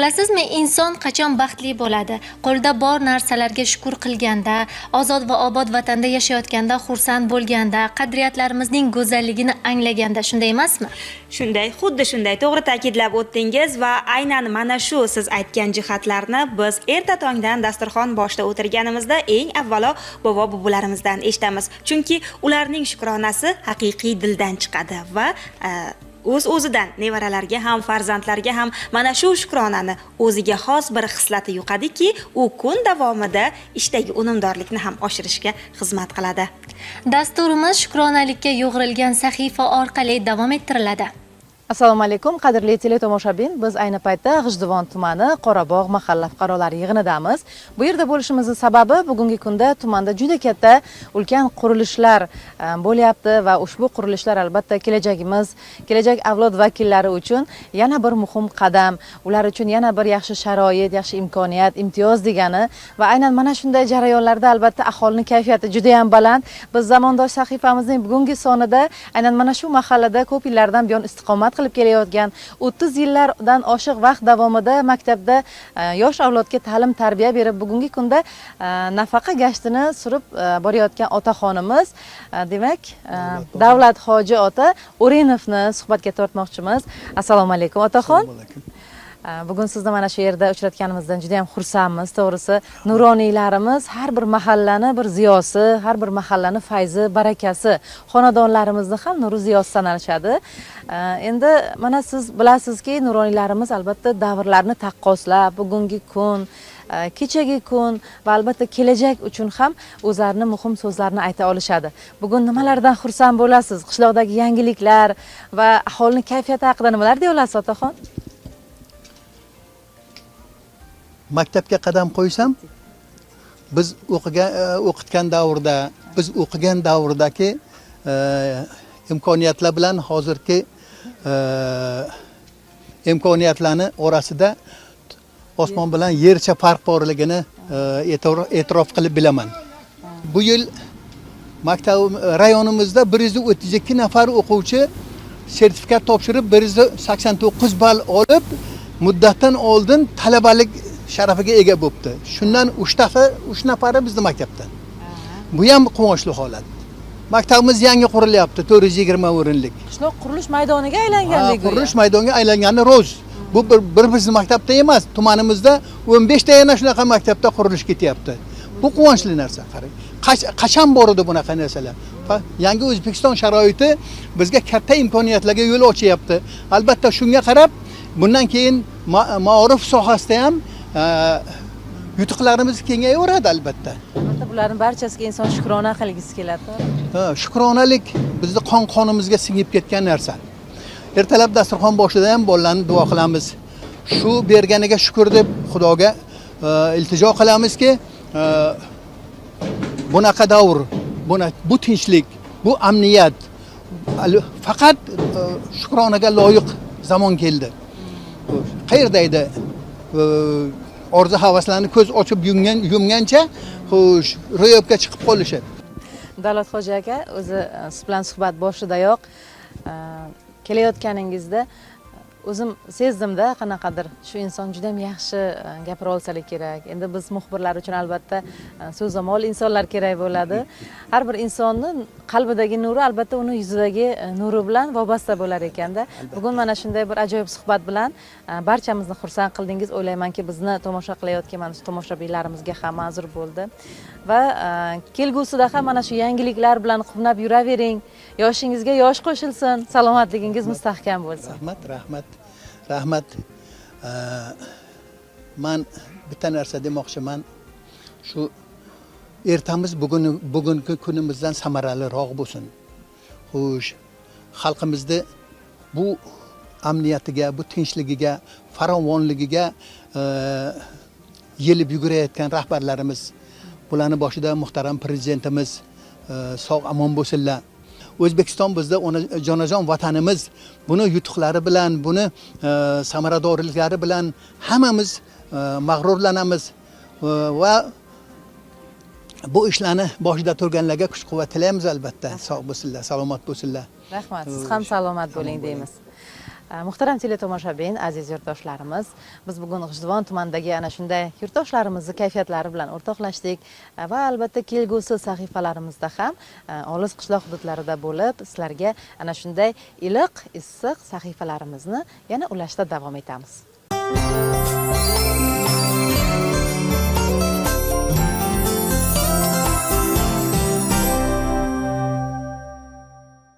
Bilasizmi, inson qachon baxtli bo'ladi? Qo'lda bor narsalarga shukr qilganda, ozod va obod vatanda yashayotganda, xursand bo'lganda, qadriyatlarimizning go'zalligini anglaganda, shunday emasmi? Shunday, xuddi shunday to'g'ri ta'kidlab o'tdingiz va aynan mana shu siz aytgan jihatlarni biz erta tongdan dasturxon boshida o'tirganimizda eng avvalo bobo-buvalarimizdan eshitamiz. Chunki ularning shukronasi haqiqiy dildan chiqadi va o'z-o'zidan nevaralarga ham, farzandlarga ham mana shu shukronani o'ziga xos bir xislati yuqadiki, u kun davomida ishdagi unumdorlikni ham oshirishga xizmat qiladi. Dasturimiz shukronalikka yo'g'rilgan sahifa orqali davom ettiriladi. Assalomu alaykum, qadrli teletomoshabin. Biz ayni paytda G'ijduvon tumani Qorabog' mahalla fuqarolari yig'inidamiz. Bu yerda bo'lishimizning sababi bugungi kunda tumanda juda katta ulkan qurilishlar bo'lyapti va ushbu qurilishlar albatta kelajagimiz, kelajak avlod vakillari uchun yana bir muhim qadam, ular uchun yana bir yaxshi sharoit, yaxshi imkoniyat, imtiyoz degani va aynan mana shunday jarayonlarda albatta aholining kayfiyati juda ham baland. Biz zamondosh sahifamizning bugungi sonida aynan mana shu mahallada ko'p yillardan buyon istiqomat qilib kelayotgan 30 yillardan oshiq vaqt davomida maktabda yosh avlodga ta'lim tarbiya berib bugungi kunda nafaqa gashtini surib borayotgan otaxonimiz, demak Davlat Hoji ota O'rinovni suhbatga tortmoqchimiz. Assalomu alaykum otaxon. Bugun sizni mana shu yerda uchratganimizdan juda ham xursandmiz. To'g'risi, nuroniylarimiz har bir mahallani bir ziyosi, har bir mahallani fayzi, barakasi, xonadonlarimizni ham nuri ziyosi sanalishadi. Endi mana siz bilasizki, nuroniylarimiz albatta davrlarni taqqoslab, bugungi kun, kechagi kun va albatta kelajak uchun ham o'zlarining muhim so'zlarni ayta olishadi. Bugun nimalardan xursand bo'lasiz? Qishloqdagi yangiliklar va aholining kayfiyati haqida nimalar deya olasiz otaxon? Maktabga qadam qo'ysam, biz o'qitgan davrda, biz o'qigan davrdagi imkoniyatlar bilan hozirgi imkoniyatlarni orasida osmon bilan yercha farq borligini e'tirof qilib bilaman. Bu yil maktab rayonimizda 132 nafar o'quvchi sertifikat topshirib 189 ball olib, muddatdan oldin talabalik sharafiga ega bo'libdi. Shundan 3 nafari bizning maktabdan. Bu ham quvonchli holat. Maktabimiz yangi qurilyapti, 420 o'rinlik. Qishloq qurilish maydoniga aylangandek. Qurilish maydoniga aylangani ro'z. Bu bir bizning maktabda emas, tumanimizda 15 ta yana shunaqa maktabda qurilish ketyapti. Bu quvonchli narsa, qarang. Qachon bor edi bunaqa narsalar? Yangi O'zbekiston sharoiti bizga katta imkoniyatlarga yo'l ochyapti. Albatta shunga qarab, bundan keyin ma'rif sohasida ham yutuqlarimiz kengayaveradi albatta. Albatta bularning barchasiga inson shukrona qilgisi keladi. Shukronalik bizning qon-qonimizga singib ketgan narsa. Ertalab dasturxon boshida ham bolalarni duo qilamiz. Shu berganiga shukr deb Xudoga iltijo qilamizki, bunaqa davr, bu tinchlik, bu amniyat faqat shukronaga loyiq zamon keldi. Qayerda edi? Orzu havaslarni ko'z ochib yumgancha, xo'sh, ro'yobga chiqib qolishadi. Davlat Hoji aka, o'zi siz bilan suhbat boshidayoq kelayotganingizda o'zim sezdimda, qanaqadir shu inson juda ham yaxshi gapira olsalik kerak. Endi biz muxbirlar uchun albatta so'zamol insonlar kerak bo'ladi. Har bir insonning qalbidagi nuri albatta uni yuzidagi nuri bilan vobasta bo'lar ekanda. Bugun mana shunday bir ajoyib suhbat bilan barchamizni xursand qildingiz. O'ylaymanki, bizni tomosha qilayotgan mana shu tomoshabinlarimizga ham ma'zur bo'ldi. Va kelgusida ham mana shu yangiliklar bilan quvnab yuravering. Yoshingizga yosh qo'shilsin, salomatligingiz mustahkam bo'lsin. Rahmat. Men bitta narsa demoqchiman. Shu ertamiz bugungi kunimizdan samaraliroq bo'lsin. Xo'sh, xalqimizni bu amniyatiga, bu tinchligiga, farovonligiga yelib yugurayotgan rahbarlarimiz, bularning boshida muhtaram prezidentimiz sog' amon bo'lsinlar. O'zbekiston bizda jonajon vatanimiz. Buni yutuqlari bilan, buni samaradorliklari bilan hammamiz mag'rurlanamiz va bu ishlarni boshida turganlarga kuch-quvvat tilaymiz albatta. Sog' bo'lsinlar, salomat bo'lsinlar. Rahmat. Siz ham salomat bo'ling deymiz. Muhtaram teletomoshabin, aziz yurtdoshlarimiz, biz bugun G'ijduvon tumanidagi ana shunday yurtdoshlarimizni kayfiyatlari bilan o'rtoqlashdik va albatta kelgusi sahifalarimizda ham olis qishloq hududlarida bo'lib, sizlarga ana shunday iliq, issiq sahifalarimizni yana ulashda davom etamiz.